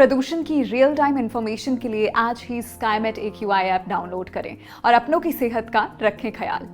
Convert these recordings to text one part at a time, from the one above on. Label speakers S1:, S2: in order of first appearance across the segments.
S1: प्रदूषण की real time information के लिए आज ही स्काईमेट AQI ऐप डाउनलोड करें और अपनों की सेहत का रखें ख्याल।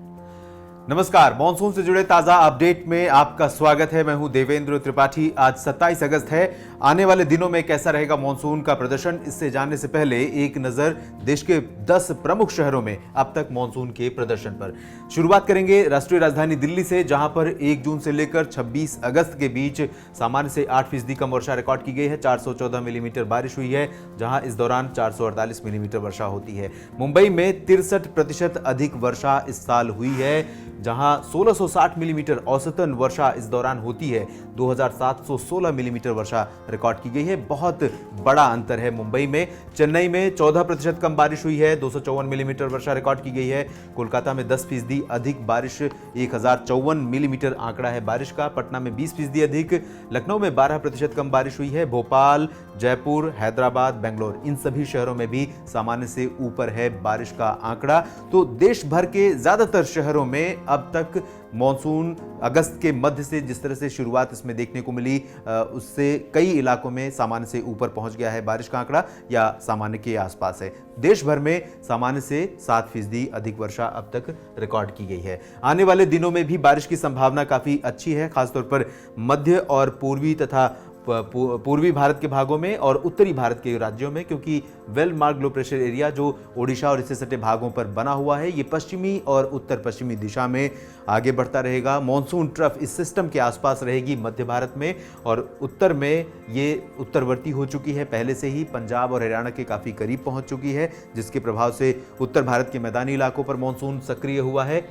S2: नमस्कार, मॉनसून से जुड़े ताजा अपडेट में आपका स्वागत है। मैं हूं देवेंद्र त्रिपाठी। आज 27 अगस्त है। आने वाले दिनों में कैसा रहेगा मॉनसून का प्रदर्शन, इससे जानने से पहले एक नजर देश के 10 प्रमुख शहरों में अब तक मॉनसून के प्रदर्शन पर। शुरुआत करेंगे राष्ट्रीय राजधानी दिल्ली से, जहां पर 1 जून से लेकर 26 अगस्त के बीच सामान्य से 8% कम वर्षा रिकॉर्ड की गई है। 414 मिलीमीटर बारिश हुई है, जहां इस दौरान 448 मिलीमीटर वर्षा होती है। मुंबई में 63% अधिक वर्षा इस साल हुई है, जहां 1660 मिलीमीटर औसतन वर्षा इस दौरान होती है। 2716 मिलीमीटर वर्षा रिकॉर्ड की गई है। बहुत बड़ा अंतर है मुंबई में। चेन्नई में 14% कम बारिश हुई है, 254 मिलीमीटर वर्षा रिकॉर्ड की गई है। कोलकाता में 10% अधिक बारिश, 1054 मिलीमीटर आंकड़ा है बारिश का। पटना में 20% अधिक, लखनऊ में 12% कम बारिश हुई है। भोपाल, जयपुर, हैदराबाद, बेंगलोर, इन सभी शहरों में भी सामान्य से ऊपर है बारिश का आंकड़ा। तो देश भर के ज्यादातर शहरों में अब तक मॉनसून अगस्त के मध्य से जिस तरह से शुरुआत इसमें देखने को मिली, उससे कई इलाकों में सामान्य से ऊपर पहुंच गया है बारिश का आंकड़ा, या सामान्य के आसपास है। देश भर में सामान्य से 7% अधिक वर्षा अब तक रिकॉर्ड की गई है। आने वाले दिनों में भी बारिश की संभावना काफी अच्छी है, खासतौर पर मध्य और पूर्वी तथा पूर्वी भारत के भागों में और उत्तरी भारत के राज्यों में, क्योंकि well marked low pressure area जो ओडिशा और इससे सटे भागों पर बना हुआ है, ये पश्चिमी और उत्तर पश्चिमी दिशा में आगे बढ़ता रहेगा। मॉनसून ट्रफ इस सिस्टम के आसपास रहेगी मध्य भारत में, और उत्तर में ये उत्तरवर्ती हो चुकी है, पहले से ही पंजाब और हरियाणा के काफी करीब पहुंच चुकी है, जिसके प्रभाव से उत्तर भारत के मैदानी इलाकों पर मॉनसून सक्रिय हुआ है।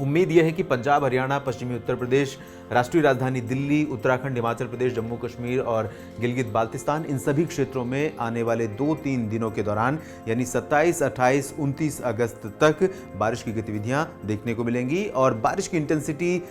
S2: उम्मीद यह है कि पंजाब, हरियाणा, पश्चिमी उत्तर प्रदेश, राष्ट्रीय राजधानी दिल्ली, उत्तराखंड, हिमाचल प्रदेश, जम्मू कश्मीर और गिलगित बाल्तिस्तान, इन सभी क्षेत्रों में आने वाले 2-3 दिनों के दौरान यानी 27, 28, 29 अगस्त तक बारिश की गतिविधियां देखने को मिलेंगी। और बारिश की इंटेंसिटी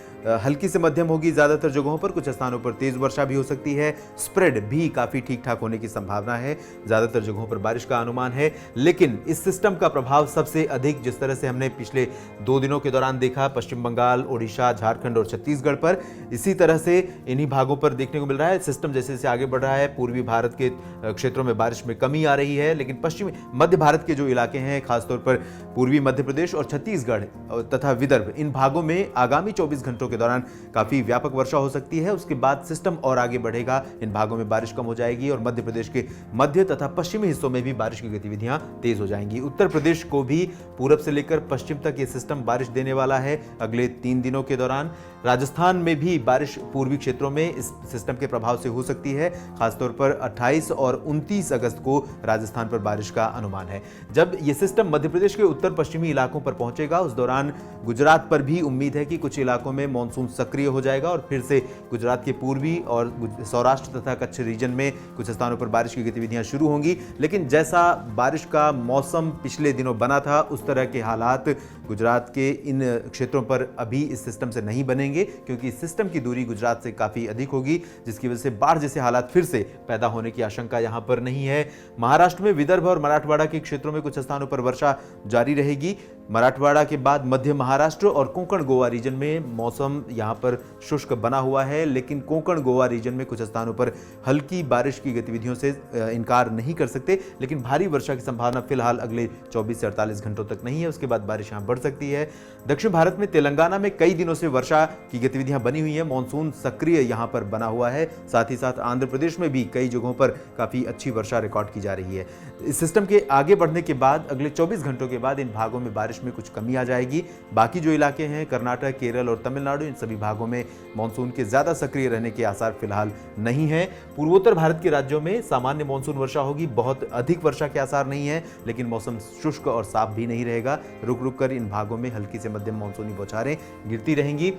S2: हल्की से मध्यम होगी ज्यादातर जगहों पर, कुछ स्थानों पर तेज वर्षा भी हो सकती है। स्प्रेड भी काफी ठीक ठाक होने की संभावना है, ज्यादातर जगहों पर बारिश का अनुमान है। लेकिन इस सिस्टम का प्रभाव सबसे अधिक, जिस तरह से हमने पिछले 2 दिनों के दौरान देखा, पश्चिम बंगाल, ओडिशा, झारखंड और छत्तीसगढ़ पर, इसी तरह से इन्हीं भागों पर देखने को मिल रहा है। सिस्टम जैसे जैसे आगे बढ़ रहा है, पूर्वी भारत के क्षेत्रों में बारिश में कमी आ रही है, लेकिन पश्चिमी मध्य भारत के जो इलाके हैं, खासतौर पर पूर्वी मध्य प्रदेश और छत्तीसगढ़ तथा विदर्भ, इन भागों में आगामी 24 घंटों के दौरान काफी व्यापक वर्षा हो सकती है। उसके बाद सिस्टम और आगे बढ़ेगा, इन भागों में बारिश कम हो जाएगी और मध्य प्रदेश के मध्य तथा पश्चिमी हिस्सों में भी बारिश की गतिविधियां तेज हो जाएंगी। उत्तर प्रदेश को भी पूरब से लेकर पश्चिम तक ये सिस्टम बारिश देने वाला है अगले 3 दिनों के दौरान। राजस्थान में भी बारिश पूर्वी क्षेत्रों में इस सिस्टम के प्रभाव से हो सकती है, खासतौर पर 28 और 29 अगस्त को राजस्थान पर बारिश का अनुमान है। जब यह सिस्टम मध्य प्रदेश के उत्तर पश्चिमी इलाकों पर पहुंचेगा, उस दौरान गुजरात पर भी उम्मीद है कि कुछ इलाकों में मॉनसून सक्रिय हो जाएगा और फिर से गुजरात के पूर्वी और सौराष्ट्र तथा कच्छ रीजन में कुछ स्थानों पर बारिश की गतिविधियां शुरू होंगी। लेकिन जैसा बारिश का मौसम पिछले दिनों बना था, उस तरह के हालात गुजरात के इन क्षेत्रों पर अभी इस सिस्टम से नहीं बनेंगे, क्योंकि इस सिस्टम की दूरी गुजरात से काफी अधिक होगी, जिसकी वजह से बाढ़ जैसे हालात फिर से पैदा होने की आशंका यहां पर नहीं है। महाराष्ट्र में विदर्भ और मराठवाड़ा के क्षेत्रों में कुछ स्थानों पर वर्षा जारी रहेगी। मराठवाड़ा के बाद मध्य महाराष्ट्र और कोंकण गोवा रीजन में मौसम यहां पर शुष्क बना हुआ है, लेकिन कोंकण गोवा रीजन में कुछ स्थानों पर हल्की बारिश की गतिविधियों से इनकार नहीं कर सकते, लेकिन भारी वर्षा की संभावना फिलहाल अगले 24 से 48 घंटों तक नहीं है। उसके बाद बारिश यहां बढ़ सकती है। दक्षिण भारत में तेलंगाना में कई दिनों से वर्षा की गतिविधियां बनी हुई है, मॉनसून सक्रिय यहां पर बना हुआ है। साथ ही साथ आंध्र प्रदेश में भी कई जगहों पर काफी अच्छी वर्षा रिकॉर्ड की जा रही है। इस सिस्टम के आगे बढ़ने के बाद अगले 24 घंटों के बाद इन भागों में बारिश में कुछ कमी आ जाएगी। बाकी जो इलाके हैं, कर्नाटक, केरल और तमिलनाडु, इन सभी भागों में मॉनसून के ज्यादा सक्रिय रहने के आसार फिलहाल नहीं है। पूर्वोत्तर भारत के राज्यों में सामान्य मॉनसून वर्षा होगी, बहुत अधिक वर्षा के आसार नहीं है, लेकिन मौसम शुष्क और साफ भी नहीं रहेगा। रुक रुक कर इन भागों में हल्की से मध्यम मॉनसूनी बौछारें गिरती रहेंगी।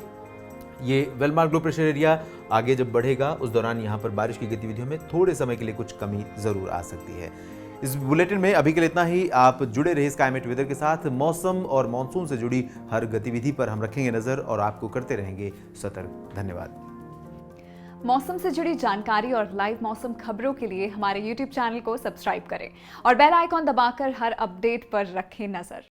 S2: ये well marked low pressure area आगे जब बढ़ेगा, उस दौरान यहाँ पर बारिश की गतिविधियों में थोड़े समय के लिए कुछ कमी जरूर आ सकती है। इस बुलेटिन में अभी के लिए इतना ही। आप जुड़े रहिए स्काईमेट वेदर के साथ। मौसम और मॉनसून से जुड़ी हर गतिविधि पर हम रखेंगे नजर और आपको करते रहेंगे सतर्क। धन्यवाद।
S1: मौसम से जुड़ी जानकारी और लाइव मौसम खबरों के लिए हमारे YouTube चैनल को सब्सक्राइब करें और बेल आइकॉन दबाकर हर अपडेट पर रखें नजर।